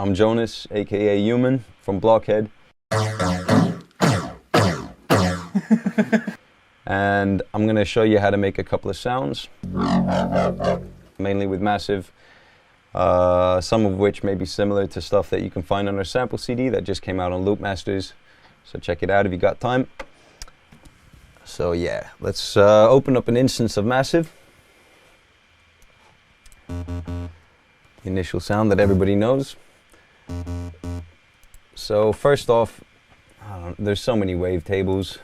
I'm Jonas, aka Uman, from Blokhe4d. And I'm going to show you how to make a couple of sounds, mainly with massive, some of which may be similar to stuff that you can find on our sample CD that just came out on Loopmasters. So check it out if you got time. So yeah, let's open up an instance of massive. The initial sound that everybody knows. So first off, there's so many wavetables.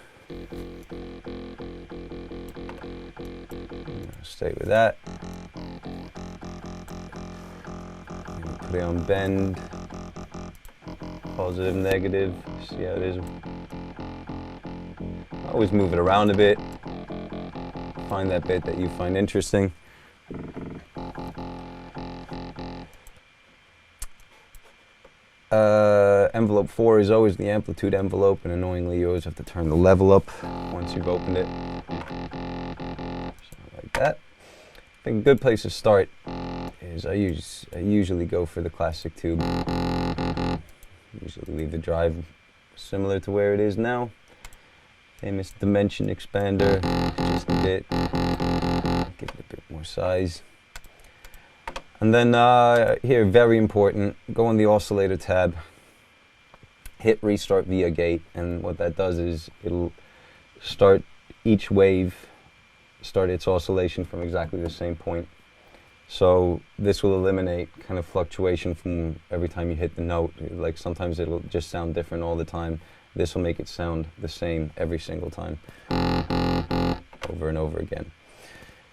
Stay with that. Put it on bend, positive, negative. See how it is. Always move it around a bit. Find that bit that you find interesting. Envelope 4 is always the amplitude envelope, and annoyingly you always have to turn the level up once you've opened it. So like that. I think a good place to start is I usually go for the classic tube. Usually leave the drive similar to where it is now. Famous dimension expander, just a bit. Give it a bit more size. And then here, very important, go on the oscillator tab, hit restart via gate, and what that does is it'll start each wave, start its oscillation from exactly the same point. So this will eliminate kind of fluctuation from every time you hit the note. Like sometimes it'll just sound different all the time. This will make it sound the same every single time, over and over again.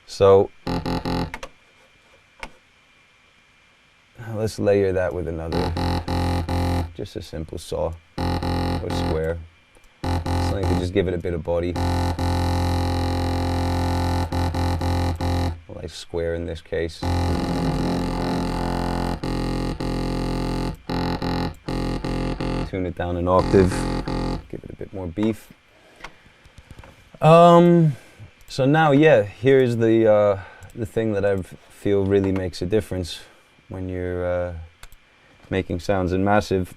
So let's layer that with another, just a simple saw or square. Something to just give it a bit of body. Like square in this case. Tune it down an octave, give it a bit more beef. So now, yeah, here's the thing that I feel really makes a difference when you're making sounds in massive.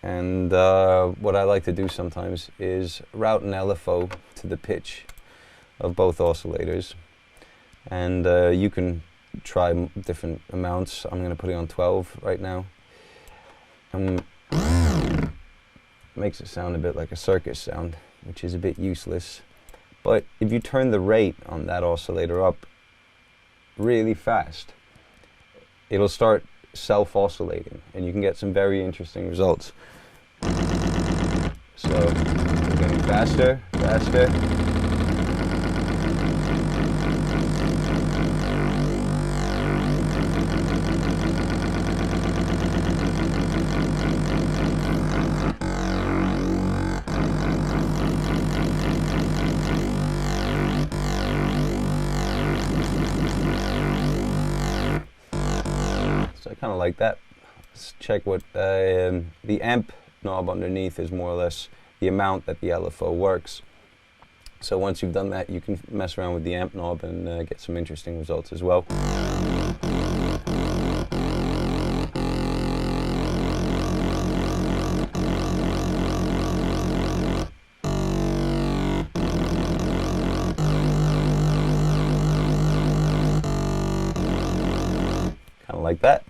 And what I like to do sometimes is route an LFO to the pitch of both oscillators. And you can try different amounts. I'm going to put it on 12 right now. Makes it sound a bit like a circus sound, which is a bit useless. But if you turn the rate on that oscillator up really fast, it'll start self-oscillating, and you can get some very interesting results. So we're getting faster, faster. So I kind of like that. Let's check what the amp knob underneath is, more or less the amount that the LFO works. So once you've done that, you can mess around with the amp knob and get some interesting results as well. Kind of like that.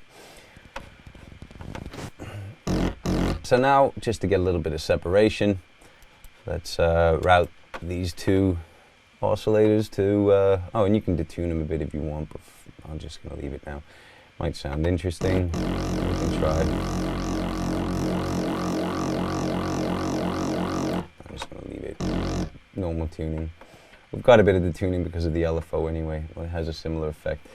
So now, just to get a little bit of separation, let's route these two oscillators to, oh, and you can detune them a bit if you want, but I'm just going to leave it now. Might sound interesting. We can try. I'm just going to leave it normal tuning. We've got a bit of detuning because of the LFO anyway. Well, it has a similar effect.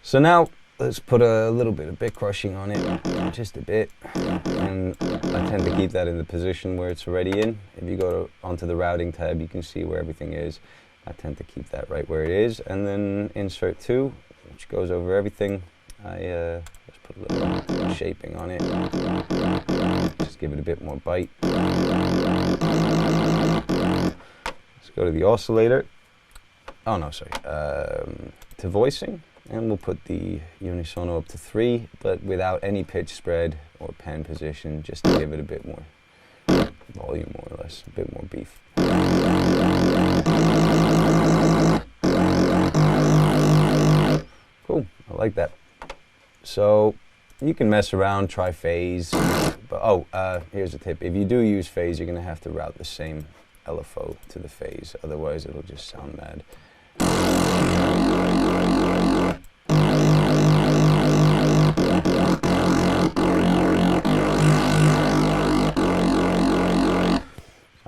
So now, let's put a little bit of bit crushing on it, just a bit, and I tend to keep that in the position where it's already in. If you go onto the routing tab, you can see where everything is. I tend to keep that right where it is, and then insert 2, which goes over everything. I just put a little shaping on it, just give it a bit more bite. Let's go to the oscillator. Oh no, sorry, to voicing. And we'll put the unisono up to 3, but without any pitch spread or pan position, just to give it a bit more volume, more or less, a bit more beef. Cool, I like that. So you can mess around, try phase, but here's a tip. If you do use phase, you're gonna have to route the same LFO to the phase, otherwise it'll just sound mad.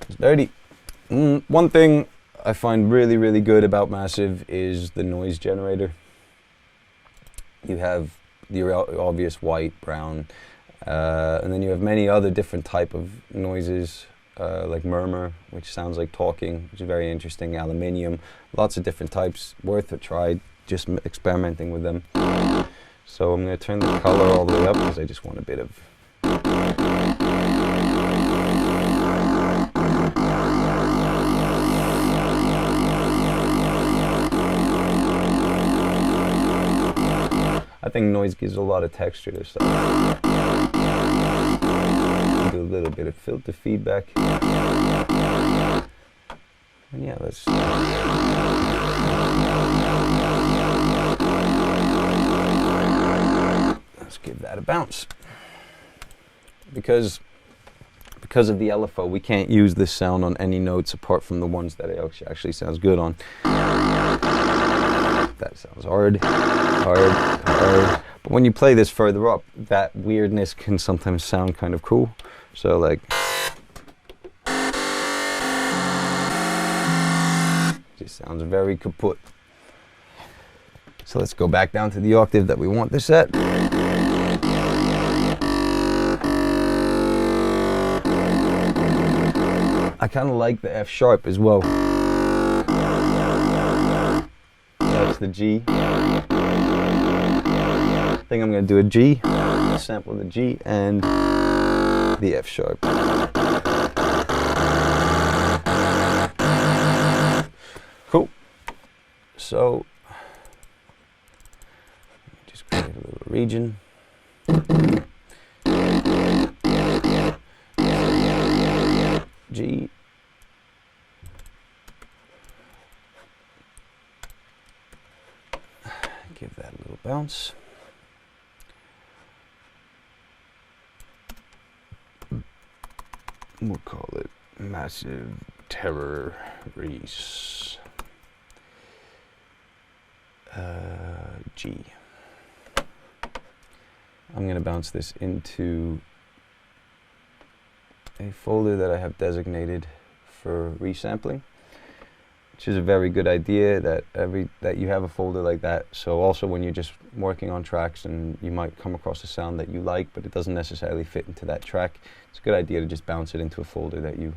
Sounds dirty. One thing I find really, really good about Massive is the noise generator. You have your obvious white, brown, and then you have many other different type of noises, like murmur, which sounds like talking, which is very interesting, aluminium, lots of different types, worth a try, just experimenting with them. So I'm going to turn the color all the way up because I just want a bit of... I think noise gives a lot of texture to stuff. Do a little bit of filter feedback. And yeah, let's give that a bounce. Because of the LFO, we can't use this sound on any notes apart from the ones that it actually sounds good on. That sounds hard. But when you play this further up, that weirdness can sometimes sound kind of cool. So like, just sounds very kaput. So let's go back down to the octave that we want this at. I kind of like the F sharp as well. That's the G. I think I'm going to do a G, sample the G and the F sharp. Cool. So, just create a little region. G. Give that a little bounce. We'll call it Massive Terror Reese. G. I'm going to bounce this into a folder that I have designated for resampling, which is a very good idea that you have a folder like that. So also when you're just working on tracks and you might come across a sound that you like, but it doesn't necessarily fit into that track, it's a good idea to just bounce it into a folder that you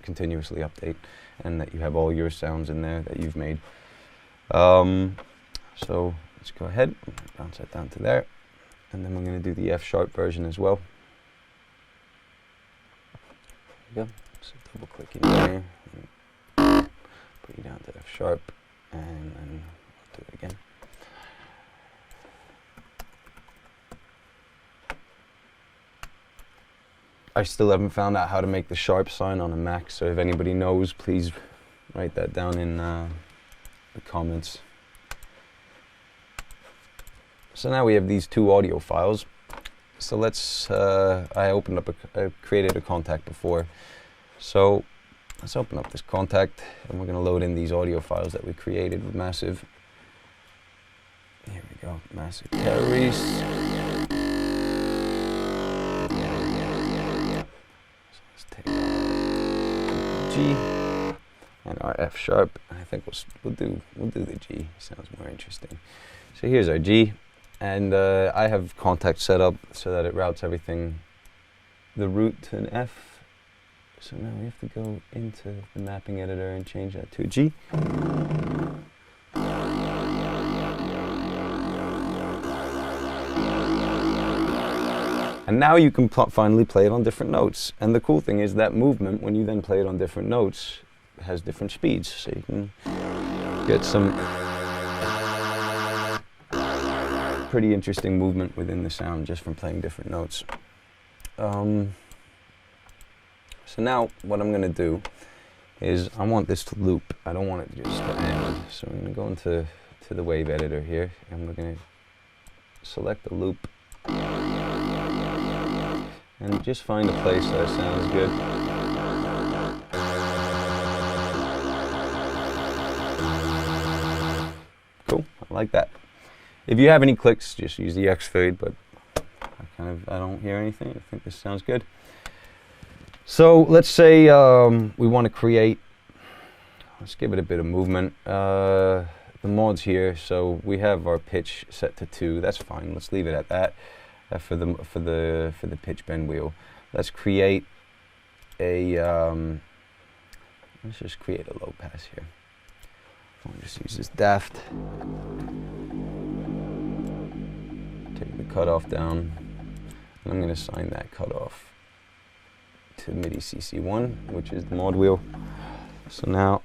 continuously update, and that you have all your sounds in there that you've made. So let's go ahead, bounce that down to there, and then I'm going to do the F sharp version as well. There we go. So double click in there. Put you down to F sharp, and then I'll do it again. I still haven't found out how to make the sharp sign on a Mac, so if anybody knows, please write that down in the comments. So now we have these two audio files. So let's, I created a contact before. So let's open up this contact, and we're going to load in these audio files that we created with Massive. Here we go, Massive Terrorist. So let's take our G and our F sharp. I think we'll do the G. Sounds more interesting. So here's our G, and I have contact set up so that it routes everything, the root to an F. So now we have to go into the mapping editor and change that to a G. And now you can finally play it on different notes. And the cool thing is that movement, when you then play it on different notes, has different speeds. So you can get some... pretty interesting movement within the sound just from playing different notes. So now what I'm going to do is I want this to loop. I don't want it just to end. So I'm going to go into the wave editor here, and we're going to select the loop and just find a place that sounds good. Cool, I like that. If you have any clicks, just use the X fade, but I don't hear anything. I think this sounds good. So let's say we want to create, let's give it a bit of movement. The mod's here, so we have our pitch set to 2. That's fine. Let's leave it at that for the pitch bend wheel. Let's create a let's just create a low pass here. I'll just use this daft. Take the cutoff down, and I'm going to assign that cutoff to MIDI CC1, which is the mod wheel. So now,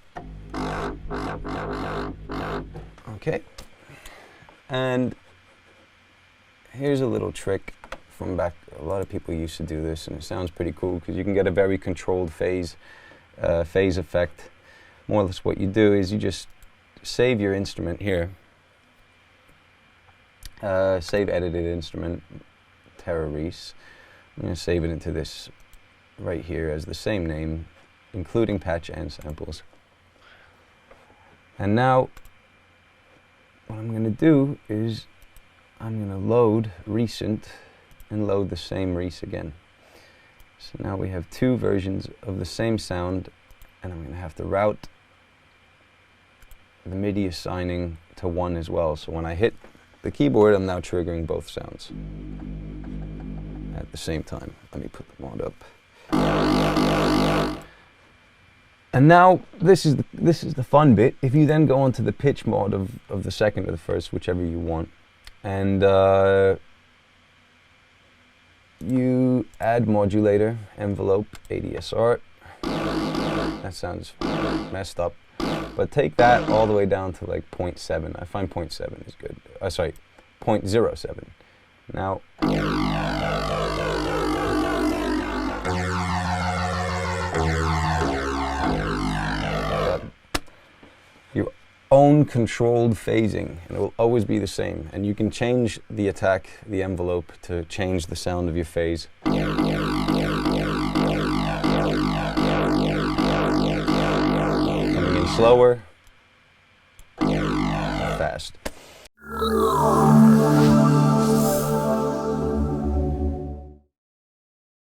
okay, and here's a little trick from back. A lot of people used to do this, and it sounds pretty cool because you can get a very controlled phase effect. More or less, what you do is you just save your instrument here. Save edited instrument, Terrorice. I'm going to save it into this right here as the same name, including patch and samples. And now what I'm going to do is I'm going to load recent and load the same Reese again. So now we have 2 versions of the same sound, and I'm going to have to route the MIDI assigning to 1 as well. So when I hit the keyboard, I'm now triggering both sounds at the same time. Let me put the mod up. And now this is the fun bit. If you then go onto the pitch mod of the second or the first, whichever you want, and you add modulator, envelope, ADSR. That sounds messed up. But take that all the way down to like 0.7. I find 0.7 is good. Sorry, 0.07. Now, your own controlled phasing, and it will always be the same. And you can change the attack, the envelope, to change the sound of your phase. Slower, fast.